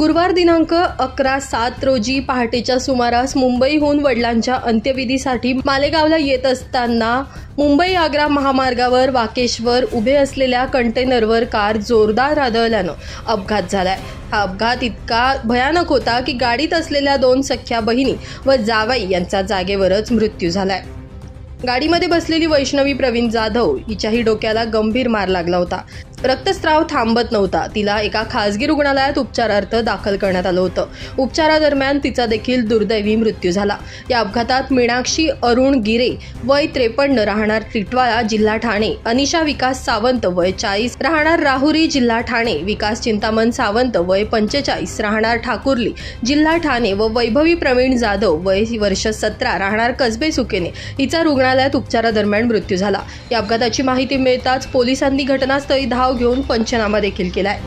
गुरुवार दिनांक 11/7 रोजी पहाटेच्या सुमारास मुंबईहून वडिलांच्या अंत्यविधीसाठी मालेगावला येत असताना मुंबई-आग्रा महामार्गावर वाकेश्वर उभे असलेल्या कंटेनरवर कार जोरदार आदळल्यानं अपघात झालाय। हा अपघात इतका भयानक होता की गाडीत असलेल्या 2 सख्ख्या बहिणी व जावई यांचा जागेवरच मृत्यू झालाय। गाडीमध्ये बसलेली वैष्णवी प्रवीण जाधव हिच्याही डोक्याला गंभीर मार लागला होता। रक्तस्राव थांबत नव्हता। तिला एका खासगी रुग्णालयात उपचारार्थ दाखल करण्यात आलं होतं। उपचारादरम्यान तिचा देखील दुर्दैवी मृत्यू झाला। या अपघातात मीनाक्षी अरुण गिरे वय 53 राहणार टिटवाळा जिल्हा ठाणे, अनिशा विकास सावंत वय 40 राहणार राहुरी जिल्हा ठाणे, विकास चिंतामण सावंत वय 45 राहणार ठाकुर्ली जिल्हा ठाणे व वैभवी प्रवीण जाधव वय वर्ष 17 राहणार कसबे सुकेने हिचा रुग्णालयात उपचारादरम्यान मृत्यू झाला। या अपघाताची माहिती मिळताच पोलिसांनी घटनास्थळी धाव घेऊन पंचनामा देखील केलाय।